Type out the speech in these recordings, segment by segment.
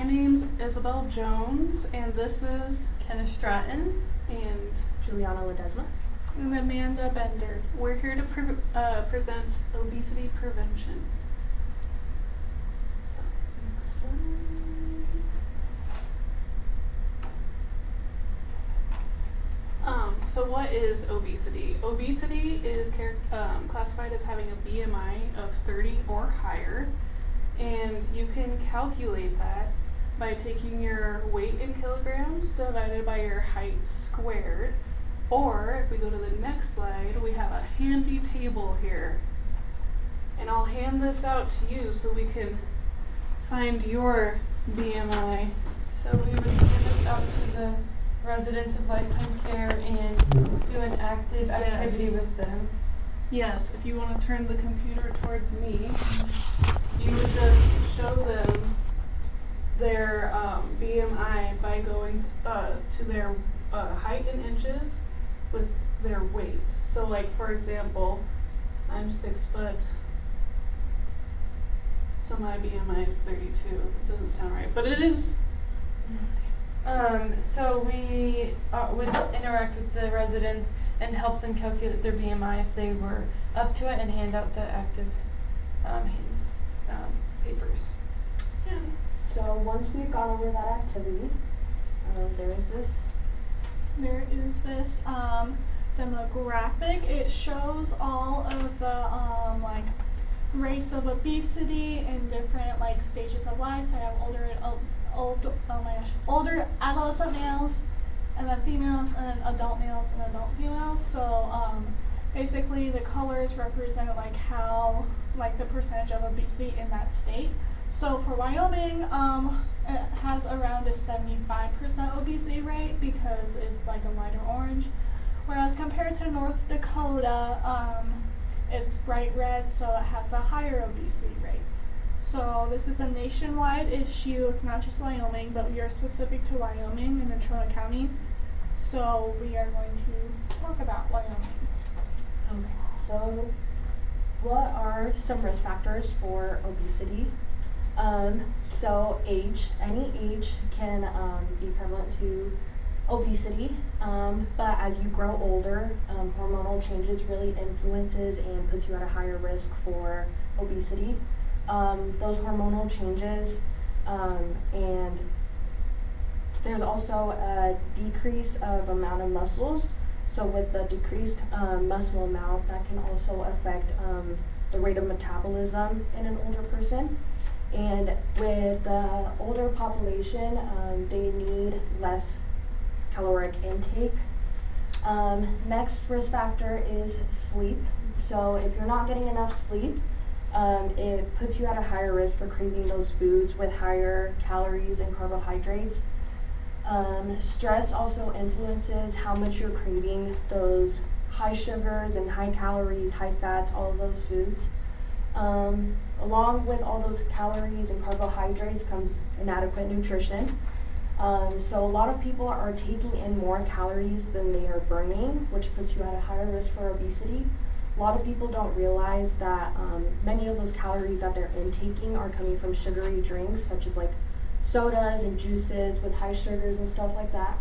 name's Isabel Jones, and this is Kenneth Stratton and Juliana Ledesma. And Amanda Bender. we're here to present obesity prevention. So, next slide. So what is obesity? Obesity is classified as having a BMI of 30 or higher, and you can calculate that by taking your weight in kilograms divided by your height squared. Or if we go to the next slide, we have a handy table here. And I'll hand this out to you so we can find your BMI. So we would give this out to the residents of Lifetime Care and do an active activity Yes. with them. Yes, if you want to turn the computer towards me, you would just show them their BMI by going to their height in inches with their weight. So like for example, I'm 6 foot, so my BMI is 32. It doesn't sound right, but it is. So we would interact with the residents and help them calculate their BMI if they were up to it and hand out the active papers. Yeah. So once we've gone over that activity, there is this. There is this demographic. It shows all of the rates of obesity in different stages of life. So I have older adolescent males, and then females, and then adult males and adult females. So basically the colors represent how the percentage of obesity in that state. So for Wyoming, it has around a 75% obesity rate because it's a lighter orange. Whereas compared to North Dakota, it's bright red, so it has a higher obesity rate. So this is a nationwide issue. It's not just Wyoming, but we are specific to Wyoming and Natrona County. So we are going to talk about Wyoming. Okay. So what are some risk factors for obesity? So age, any age can be prevalent to obesity, but as you grow older, hormonal changes really influences and puts you at a higher risk for obesity. Those hormonal changes, and there's also a decrease of amount of muscles. So with the decreased muscle amount, that can also affect the rate of metabolism in an older person. And with the older population, they need less caloric intake. Next risk factor is sleep. So if you're not getting enough sleep, it puts you at a higher risk for craving those foods with higher calories and carbohydrates. Stress also influences how much you're craving those high sugars and high calories, high fats, all of those foods. Along with all those calories and carbohydrates comes inadequate nutrition. So a lot of people are taking in more calories than they are burning, which puts you at a higher risk for obesity. A lot of people don't realize that many of those calories that they're intaking are coming from sugary drinks, such as sodas and juices with high sugars and stuff like that.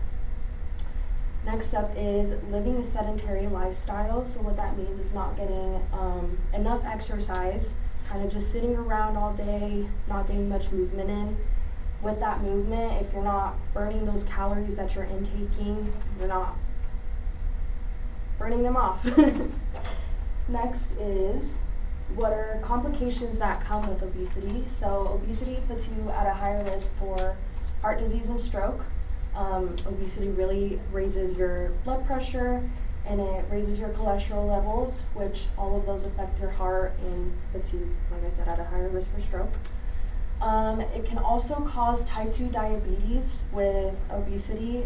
Next up is living a sedentary lifestyle. So what that means is not getting enough exercise, kind of just sitting around all day, not getting much movement in. With that movement, if you're not burning those calories that you're intaking, you're not burning them off. Next is, what are complications that come with obesity? So obesity puts you at a higher risk for heart disease and stroke. Obesity really raises your blood pressure and it raises your cholesterol levels, which all of those affect your heart and puts you, like I said, at a higher risk for stroke. It can also cause type 2 diabetes with obesity.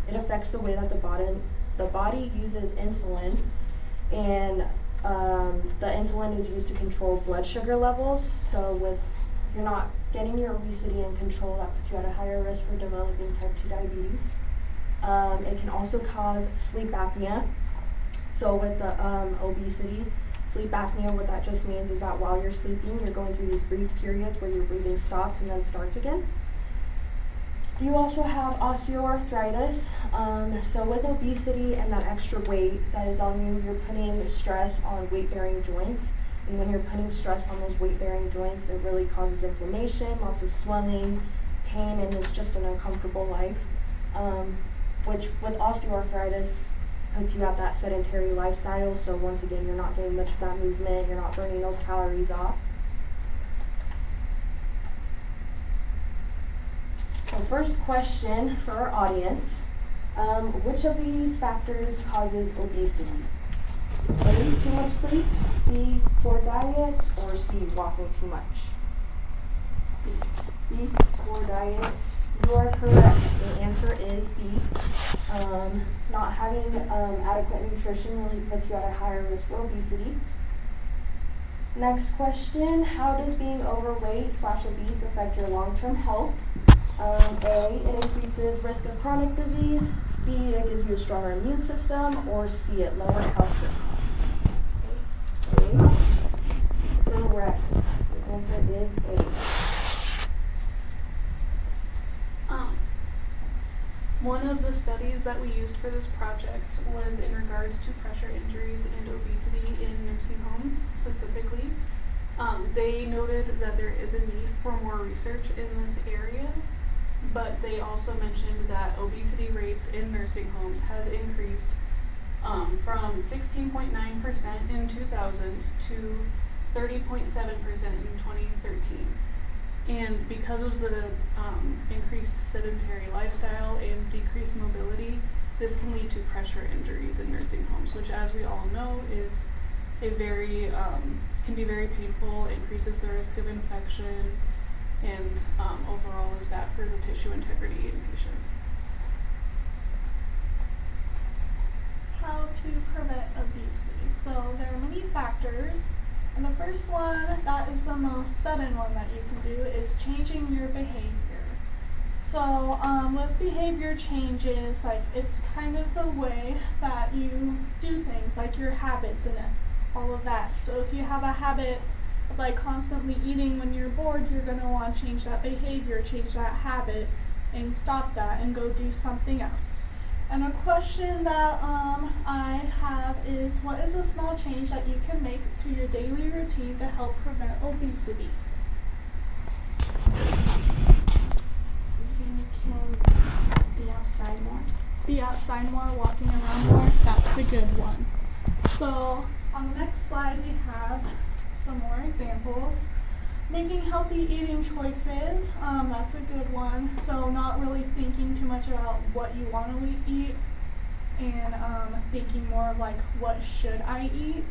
It affects the way that the body uses insulin, and the insulin is used to control blood sugar levels. So if you're not getting your obesity in control, that puts you at a higher risk for developing type 2 diabetes. It can also cause sleep apnea. So with the obesity, sleep apnea, what that just means is that while you're sleeping, you're going through these brief periods where your breathing stops and then starts again. You also have osteoarthritis. So with obesity and that extra weight that is on you, you're putting stress on weight-bearing joints. And when you're putting stress on those weight-bearing joints, it really causes inflammation, lots of swelling, pain, and it's just an uncomfortable life. Which with osteoarthritis puts you at that sedentary lifestyle. So once again, you're not getting much of that movement, you're not burning those calories off. So first question for our audience, which of these factors causes obesity? A, too much sleep, B, poor diet, or C, walking too much? B, poor diet. You are correct. The answer is B. Not having adequate nutrition really puts you at a higher risk for obesity. Next question, how does being overweight / obese affect your long-term health? A, it increases risk of chronic disease, B, it gives you a stronger immune system, or C, it lowers healthcare costs. A, correct. The answer is A. One of the studies that we used for this project was in regards to pressure injuries and obesity in nursing homes specifically. They noted that there is a need for more research in this area, but they also mentioned that obesity rates in nursing homes has increased from 16.9% in 2000 to 30.7% in 2013. And because of the increased sedentary lifestyle and decreased mobility, this can lead to pressure injuries in nursing homes, which, as we all know, is a very can be very painful, increases the risk of infection, and overall is bad for the tissue integrity in patients. How to prevent obesity. So there are many factors, and the first one, that is the most sudden one that you can do, is changing your behavior. So with behavior changes, like it's kind of the way that you do things, like your habits and all of that. So if you have a habit of like constantly eating when you're bored, you're gonna want to change that behavior, change that habit, and stop that and go do something else. And a question that I have is, what is a small change that you can make to your daily routine to help prevent obesity? You can be outside more. Be outside more, walking around more. That's a good one. So on the next slide we have some more examples. Making healthy eating choices, that's a good one. So not really thinking too much about what you want to eat and thinking more of like, what should I eat?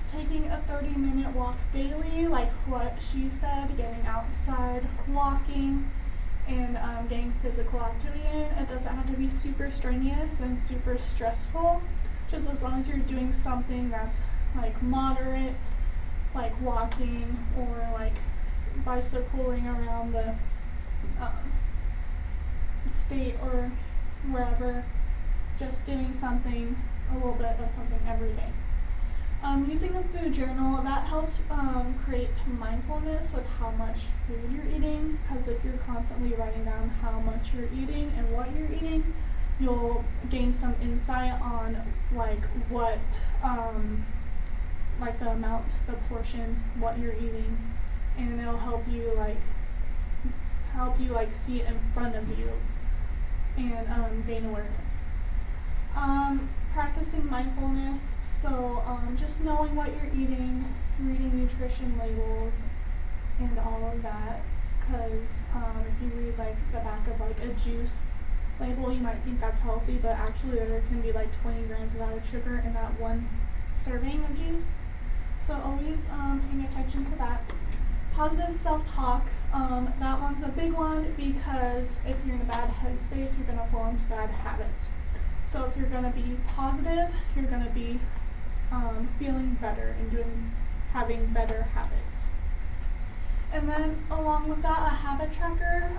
Taking a 30-minute walk daily, like what she said, getting outside, walking, and getting physical activity in. It doesn't have to be super strenuous and super stressful, just as long as you're doing something that's like moderate, like walking or like bicycling around the state or wherever, just doing something, a little bit of something every day. Using a food journal, that helps create mindfulness with how much food you're eating, because if you're constantly writing down how much you're eating and what you're eating, you'll gain some insight on like what like the amount, the portions, what you're eating, and it'll help you see it in front of you and gain awareness. Practicing mindfulness, so just knowing what you're eating, reading nutrition labels, and all of that, because if you read like the back of like a juice label, you might think that's healthy, but actually there can be like 20 grams of added sugar in that one serving of juice. So always paying attention to that. Positive self-talk, that one's a big one, because if you're in a bad headspace, you're going to fall into bad habits. So if you're going to be positive, you're going to be feeling better and having better habits. And then along with that, a habit tracker,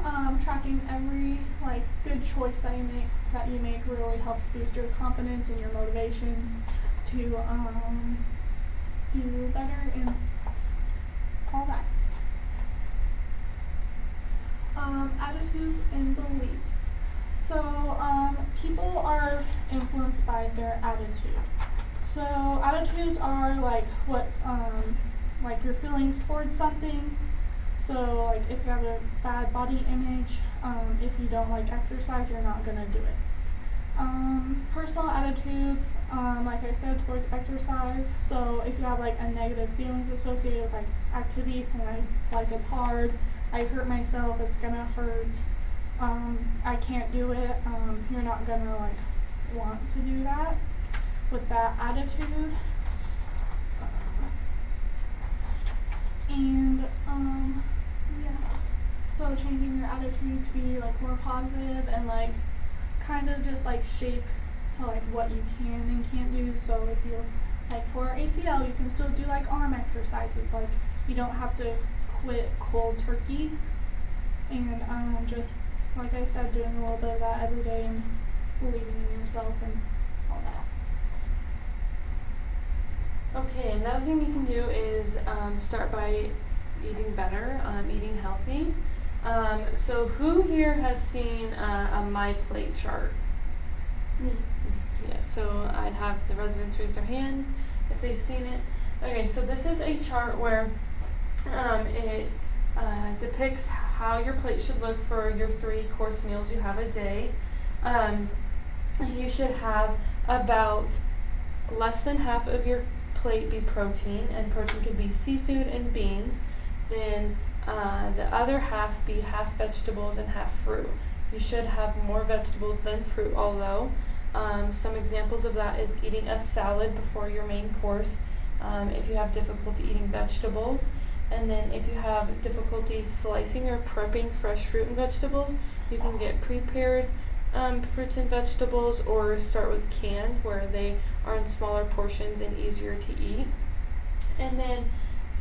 tracking every like good choice that you make really helps boost your confidence and your motivation to do better and all that. Attitude attitudes and beliefs. So people are influenced by their attitude. So attitudes are like what like your feelings towards something. So like if you have a bad body image, if you don't like exercise, you're not gonna do it. Personal attitudes, like I said, towards exercise. So if you have like a negative feelings associated with like activities and like it's hard, I hurt myself, it's gonna hurt, I can't do it, you're not gonna like want to do that with that attitude. And yeah, so changing your attitude to be like more positive and like kind of just like shape to like what you can and can't do. So if you're like for ACL, you can still do like arm exercises. Like you don't have to quit cold turkey. And just like I said, doing a little bit of that every day and believing in yourself and all that. Okay, another thing you can do is start by eating better, eating healthy. So who here has seen a My Plate chart? Me. Yeah, so I'd have the residents raise their hand if they've seen it. Okay, so this is a chart where it depicts how your plate should look for your 3-course meals you have a day. You should have about less than half of your plate be protein, and protein could be seafood and beans. Then the other half be half vegetables and half fruit. You should have more vegetables than fruit, although some examples of that is eating a salad before your main course if you have difficulty eating vegetables. And then if you have difficulty slicing or prepping fresh fruit and vegetables, you can get prepared fruits and vegetables or start with canned, where they are in smaller portions and easier to eat. And then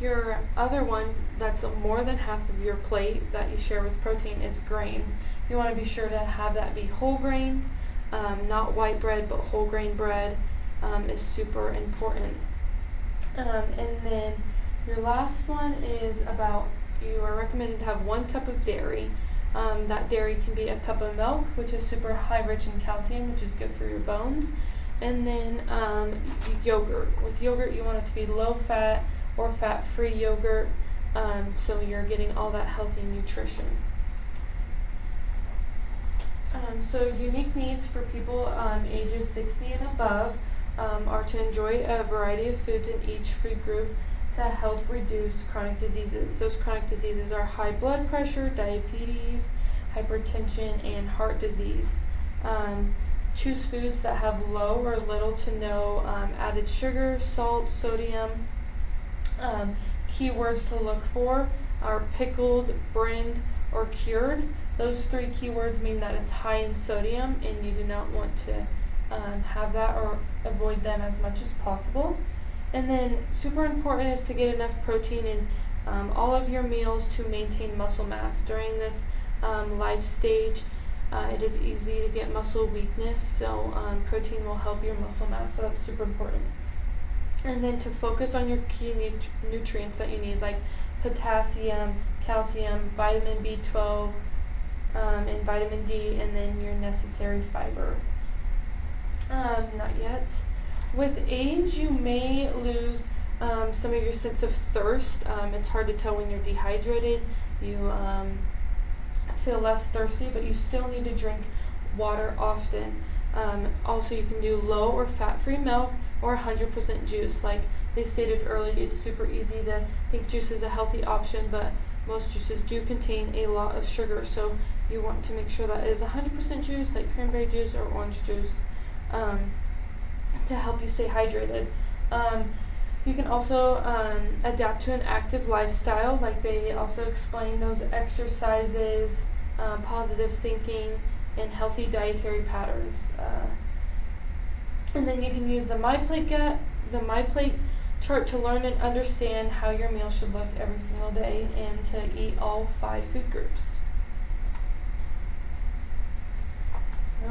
your other one, that's more than half of your plate that you share with protein, is grains. You want to be sure to have that be whole grain, not white bread, but whole grain bread is super important. And then your last one is about, you are recommended to have 1 cup of dairy. That dairy can be a cup of milk, which is super high rich in calcium, which is good for your bones. And then yogurt. With yogurt, you want it to be low fat or fat-free yogurt, so you're getting all that healthy nutrition. So unique needs for people ages 60 and above are to enjoy a variety of foods in each food group to help reduce chronic diseases. Those chronic diseases are high blood pressure, diabetes, hypertension, and heart disease. Choose foods that have low or little to no added sugar, salt, sodium. Keywords to look for are pickled, brined, or cured. Those 3 keywords mean that it's high in sodium and you do not want to have that or avoid them as much as possible. And then super important is to get enough protein in all of your meals to maintain muscle mass. During this life stage, it is easy to get muscle weakness, so protein will help your muscle mass, so that's super important. And then to focus on your key nutrients that you need, like potassium, calcium, vitamin B12, and vitamin D, and then your necessary fiber. Not yet. With age, you may lose some of your sense of thirst. It's hard to tell when you're dehydrated. You feel less thirsty, but you still need to drink water often. Also, you can do low or fat-free milk or 100% juice. Like they stated earlier, it's super easy to think juice is a healthy option, but most juices do contain a lot of sugar, so you want to make sure that it is 100% juice, like cranberry juice or orange juice, to help you stay hydrated. You can also adapt to an active lifestyle, like they also explain those exercises, positive thinking, and healthy dietary patterns. And then you can use the My Plate chart to learn and understand how your meal should look every single day and to eat all 5 food groups.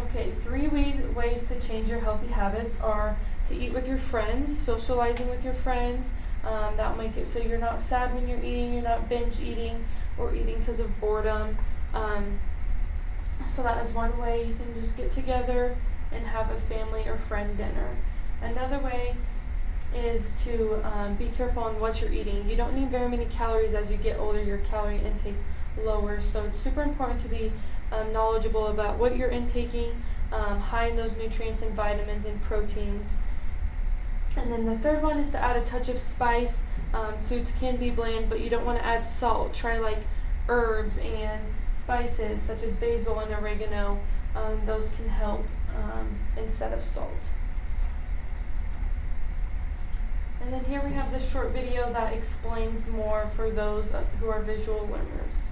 Okay, 3 ways to change your healthy habits are to eat with your friends, socializing with your friends. That will make it so you're not sad when you're eating, you're not binge eating or eating because of boredom. So that is one way you can just get together and have a family or friend dinner. Another way is to be careful on what you're eating. You don't need very many calories as you get older. Your calorie intake lowers. So it's super important to be knowledgeable about what you're intaking, high in those nutrients and vitamins and proteins. And then the third one is to add a touch of spice. Foods can be bland, but you don't want to add salt. Try like herbs and spices such as basil and oregano. Those can help instead of salt. And then here we have this short video that explains more for those who are visual learners.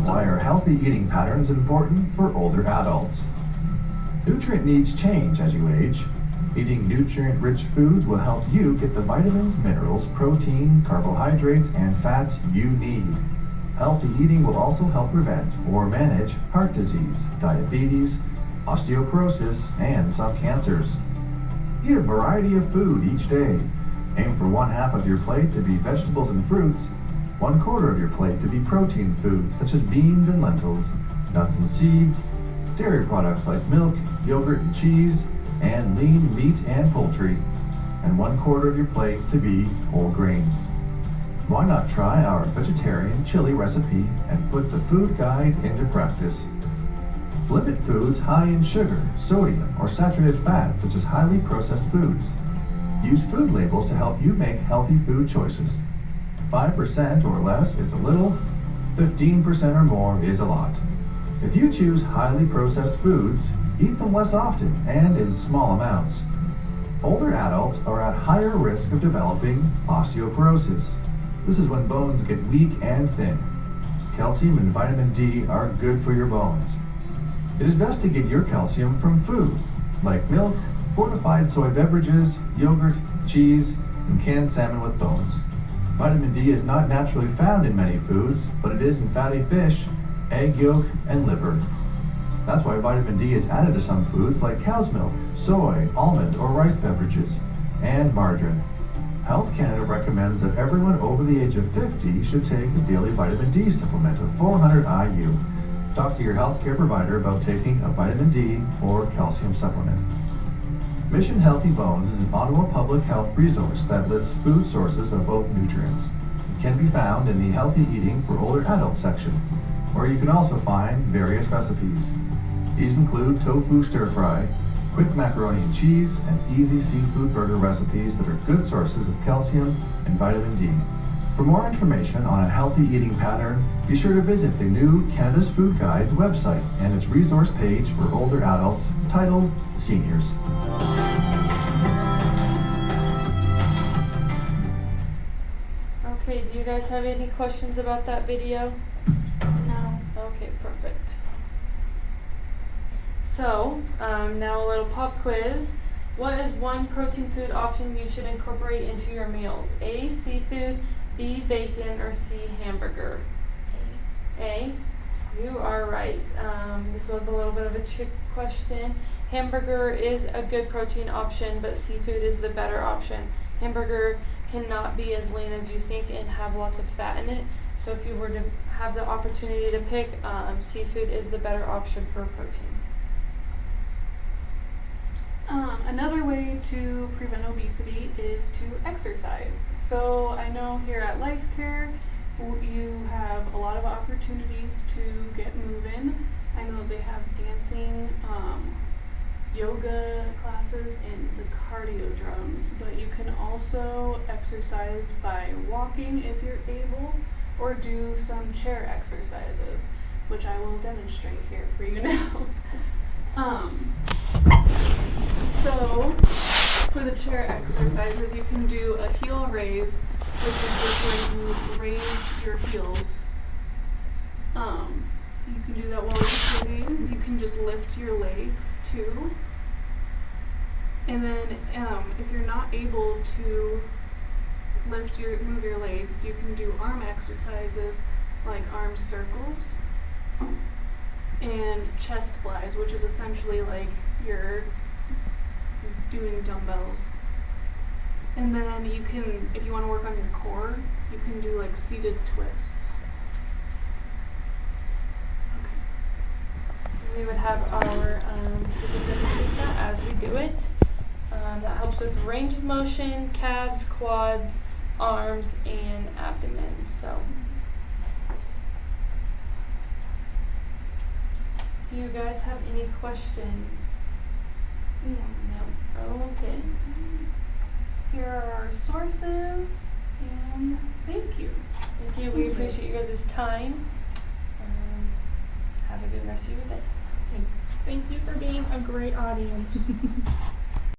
Why are healthy eating patterns important for older adults? Nutrient needs change as you age. Eating nutrient-rich foods will help you get the vitamins, minerals, protein, carbohydrates, and fats you need. Healthy eating will also help prevent or manage heart disease, diabetes, osteoporosis, and some cancers. Eat a variety of food each day. Aim for 1/2 of your plate to be vegetables and fruits, 1/4 of your plate to be protein foods such as beans and lentils, nuts and seeds, dairy products like milk, yogurt and cheese, and lean meat and poultry, and 1/4 of your plate to be whole grains. Why not try our vegetarian chili recipe and put the food guide into practice? Limit foods high in sugar, sodium, or saturated fat, such as highly processed foods. Use food labels to help you make healthy food choices. 5% or less is a little, 15% or more is a lot. If you choose highly processed foods, eat them less often and in small amounts. Older adults are at higher risk of developing osteoporosis. This is when bones get weak and thin. Calcium and vitamin D are good for your bones. It is best to get your calcium from food, like milk, fortified soy beverages, yogurt, cheese, and canned salmon with bones. Vitamin D is not naturally found in many foods, but it is in fatty fish, egg yolk, and liver. That's why vitamin D is added to some foods like cow's milk, soy, almond, or rice beverages, and margarine. Health Canada recommends that everyone over the age of 50 should take a daily vitamin D supplement of 400 IU. Talk to your healthcare provider about taking a vitamin D or calcium supplement. Mission Healthy Bones is an Ottawa public health resource that lists food sources of both nutrients. It can be found in the Healthy Eating for Older Adults section, where you can also find various recipes. These include tofu stir-fry, quick macaroni and cheese, and easy seafood burger recipes that are good sources of calcium and vitamin D. For more information on a healthy eating pattern, be sure to visit the new Canada's Food Guide's website and its resource page for older adults titled Seniors. Okay, do you guys have any questions about that video? No. Okay, perfect. So, now a little pop quiz. What is one protein food option you should incorporate into your meals? A, seafood, B, bacon, or C, hamburger? A. You are right. This was a little bit of a trick question. Hamburger is a good protein option, but seafood is the better option. Hamburger cannot be as lean as you think and have lots of fat in it. So if you were to have the opportunity to pick, seafood is the better option for protein. Another way to prevent obesity is to exercise. So I know here at Life Care, you have a lot of opportunities to get moving. I know they have dancing, yoga classes, and the cardio drums, but you can also exercise by walking if you're able, or do some chair exercises, which I will demonstrate here for you now. So, for the chair exercises, you can do a heel raise, which is just when you raise your heels. You can do that while you're sitting. You can just lift your legs too. And then, if you're not able to move your legs, you can do arm exercises like arm circles and chest flies, which is essentially like you're doing dumbbells. And then you can, if you want to work on your core, you can do like seated twists. Okay. We would have our people demonstrate that as we do it. That helps with range of motion, calves, quads, arms, and abdomen. So, do you guys have any questions? No. Okay. Here are our sources, and thank you. Thank you. We appreciate you guys' time. Have a good rest of your day. Thanks. Thank you for being a great audience.